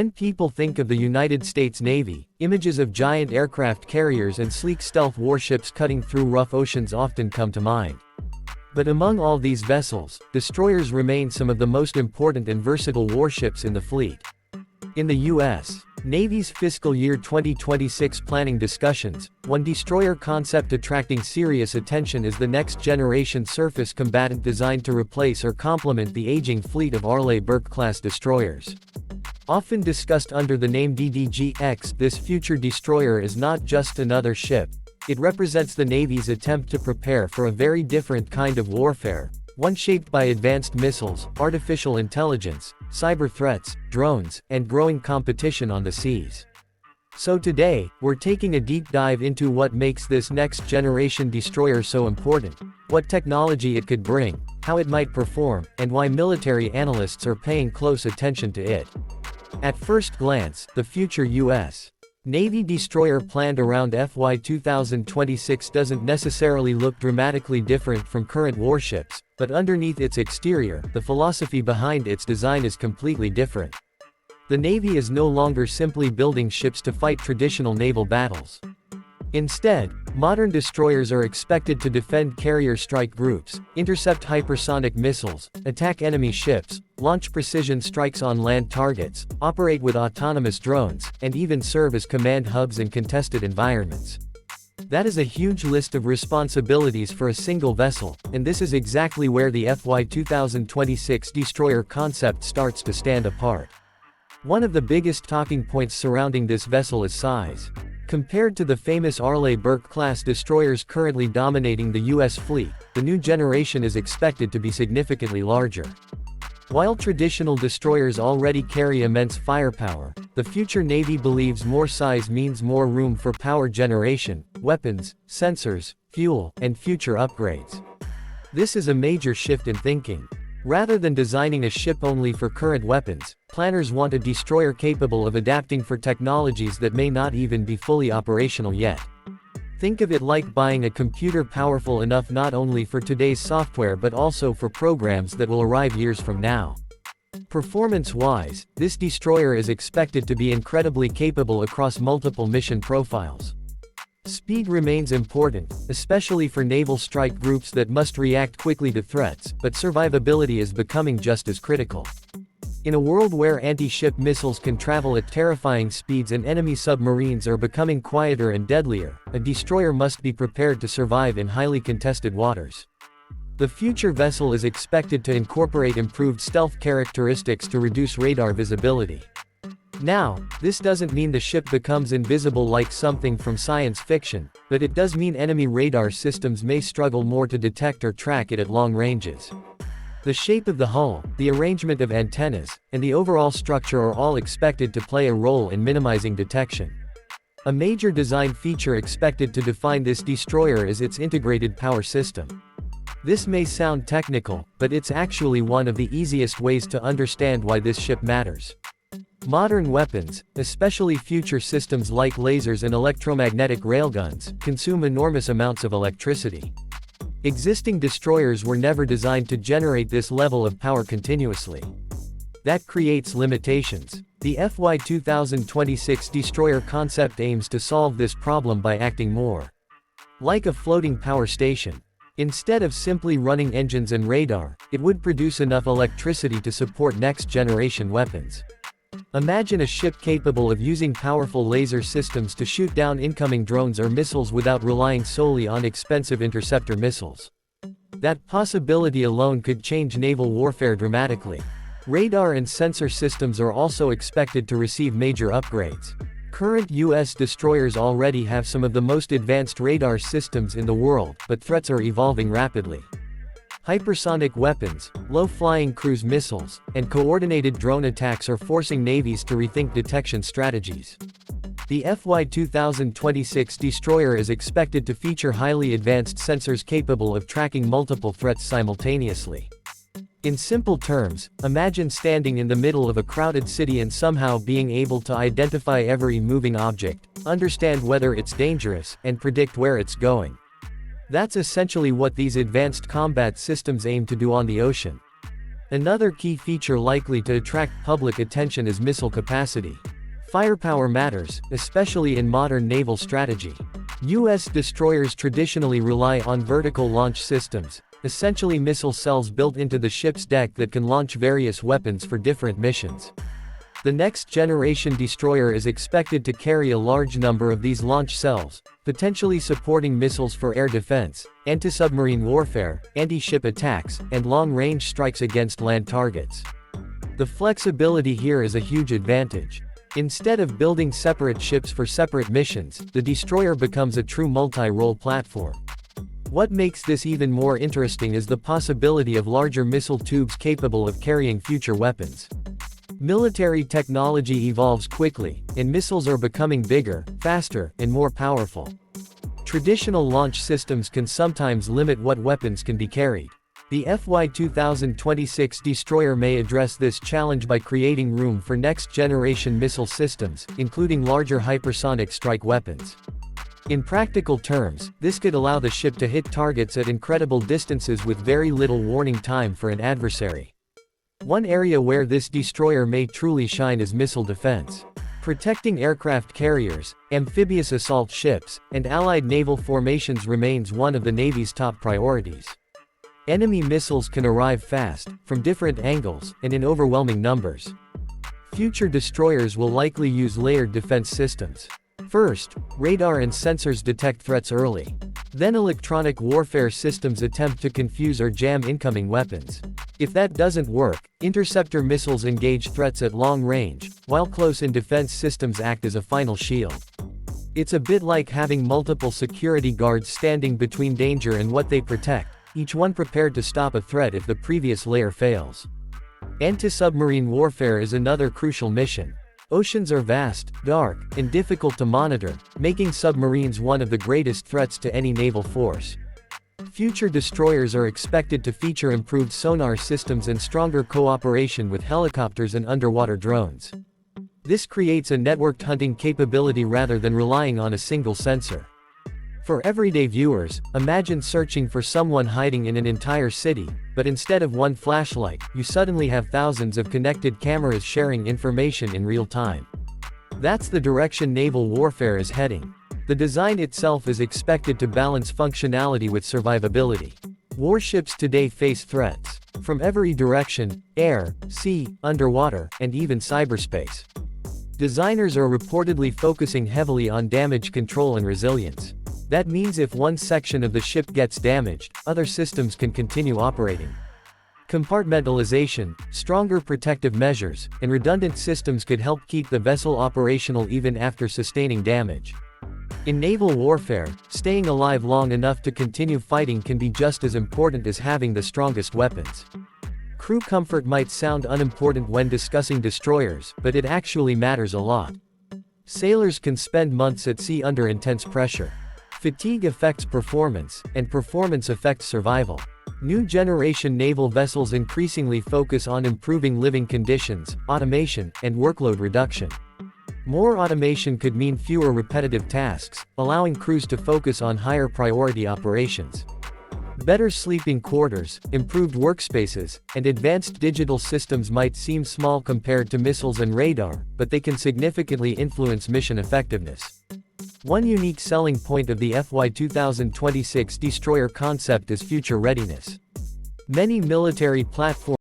When people think of the United States Navy, images of giant aircraft carriers and sleek stealth warships cutting through rough oceans often come to mind. But among all these vessels, destroyers remain some of the most important and versatile warships in the fleet. In the U.S. Navy's fiscal year 2026 planning discussions, one destroyer concept attracting serious attention is the next-generation surface combatant designed to replace or complement the aging fleet of Arleigh-Burke-class destroyers. Often discussed under the name DDGX, this future destroyer is not just another ship. It represents the Navy's attempt to prepare for a very different kind of warfare, one shaped by advanced missiles, artificial intelligence, cyber threats, drones, and growing competition on the seas. So today, we're taking a deep dive into what makes this next-generation destroyer so important, what technology it could bring, how it might perform, and why military analysts are paying close attention to it. At first glance, the future U.S. Navy destroyer planned around FY2026 doesn't necessarily look dramatically different from current warships, but underneath its exterior, the philosophy behind its design is completely different. The Navy is no longer simply building ships to fight traditional naval battles. Instead, modern destroyers are expected to defend carrier strike groups, intercept hypersonic missiles, attack enemy ships, launch precision strikes on land targets, operate with autonomous drones, and even serve as command hubs in contested environments. That is a huge list of responsibilities for a single vessel, and this is exactly where the FY2026 destroyer concept starts to stand apart. One of the biggest talking points surrounding this vessel is size. Compared to the famous Arleigh-Burke-class destroyers currently dominating the U.S. fleet, the new generation is expected to be significantly larger. While traditional destroyers already carry immense firepower, the future Navy believes more size means more room for power generation, weapons, sensors, fuel, and future upgrades. This is a major shift in thinking. Rather than designing a ship only for current weapons, planners want a destroyer capable of adapting for technologies that may not even be fully operational yet. Think of it like buying a computer powerful enough not only for today's software but also for programs that will arrive years from now. Performance-wise, this destroyer is expected to be incredibly capable across multiple mission profiles. Speed remains important, especially for naval strike groups that must react quickly to threats, but survivability is becoming just as critical. In a world where anti-ship missiles can travel at terrifying speeds and enemy submarines are becoming quieter and deadlier, a destroyer must be prepared to survive in highly contested waters. The future vessel is expected to incorporate improved stealth characteristics to reduce radar visibility. Now, this doesn't mean the ship becomes invisible like something from science fiction, but it does mean enemy radar systems may struggle more to detect or track it at long ranges. The shape of the hull, the arrangement of antennas, and the overall structure are all expected to play a role in minimizing detection. A major design feature expected to define this destroyer is its integrated power system. This may sound technical, but it's actually one of the easiest ways to understand why this ship matters. Modern weapons, especially future systems like lasers and electromagnetic railguns, consume enormous amounts of electricity. Existing destroyers were never designed to generate this level of power continuously. That creates limitations. The FY2026 destroyer concept aims to solve this problem by acting more like a floating power station. Instead of simply running engines and radar, it would produce enough electricity to support next-generation weapons. Imagine a ship capable of using powerful laser systems to shoot down incoming drones or missiles without relying solely on expensive interceptor missiles. That possibility alone could change naval warfare dramatically. Radar and sensor systems are also expected to receive major upgrades. Current U.S. destroyers already have some of the most advanced radar systems in the world, but threats are evolving rapidly. Hypersonic weapons, low-flying cruise missiles, and coordinated drone attacks are forcing navies to rethink detection strategies. The FY2026 destroyer is expected to feature highly advanced sensors capable of tracking multiple threats simultaneously. In simple terms, imagine standing in the middle of a crowded city and somehow being able to identify every moving object, understand whether it's dangerous, and predict where it's going. That's essentially what these advanced combat systems aim to do on the ocean. Another key feature likely to attract public attention is missile capacity. Firepower matters, especially in modern naval strategy. US destroyers traditionally rely on vertical launch systems, essentially missile cells built into the ship's deck that can launch various weapons for different missions. The next generation destroyer is expected to carry a large number of these launch cells, potentially supporting missiles for air defense, anti-submarine warfare, anti-ship attacks, and long-range strikes against land targets. The flexibility here is a huge advantage. Instead of building separate ships for separate missions, the destroyer becomes a true multi-role platform. What makes this even more interesting is the possibility of larger missile tubes capable of carrying future weapons. Military technology evolves quickly, and missiles are becoming bigger, faster, and more powerful. Traditional launch systems can sometimes limit what weapons can be carried. The FY2026 Destroyer may address this challenge by creating room for next-generation missile systems, including larger hypersonic strike weapons. In practical terms, this could allow the ship to hit targets at incredible distances with very little warning time for an adversary. One area where this destroyer may truly shine is missile defense. Protecting aircraft carriers, amphibious assault ships, and allied naval formations remains one of the Navy's top priorities. Enemy missiles can arrive fast, from different angles, and in overwhelming numbers. Future destroyers will likely use layered defense systems. First, radar and sensors detect threats early. Then electronic warfare systems attempt to confuse or jam incoming weapons. If that doesn't work, interceptor missiles engage threats at long range, while close-in defense systems act as a final shield. It's a bit like having multiple security guards standing between danger and what they protect, each one prepared to stop a threat if the previous layer fails. Anti-submarine warfare is another crucial mission. Oceans are vast, dark, and difficult to monitor, making submarines one of the greatest threats to any naval force. Future destroyers are expected to feature improved sonar systems and stronger cooperation with helicopters and underwater drones. This creates a networked hunting capability rather than relying on a single sensor. For everyday viewers, imagine searching for someone hiding in an entire city, but instead of one flashlight, you suddenly have thousands of connected cameras sharing information in real time. That's the direction naval warfare is heading. The design itself is expected to balance functionality with survivability. Warships today face threats from every direction: air, sea, underwater, and even cyberspace. Designers are reportedly focusing heavily on damage control and resilience. That means if one section of the ship gets damaged, other systems can continue operating. Compartmentalization, stronger protective measures, and redundant systems could help keep the vessel operational even after sustaining damage. In naval warfare, staying alive long enough to continue fighting can be just as important as having the strongest weapons. Crew comfort might sound unimportant when discussing destroyers, but it actually matters a lot. Sailors can spend months at sea under intense pressure. Fatigue affects performance, and performance affects survival. New generation naval vessels increasingly focus on improving living conditions, automation, and workload reduction. More automation could mean fewer repetitive tasks, allowing crews to focus on higher priority operations. Better sleeping quarters, improved workspaces, and advanced digital systems might seem small compared to missiles and radar, but they can significantly influence mission effectiveness. One unique selling point of the FY2026 Destroyer concept is future readiness. Many military platforms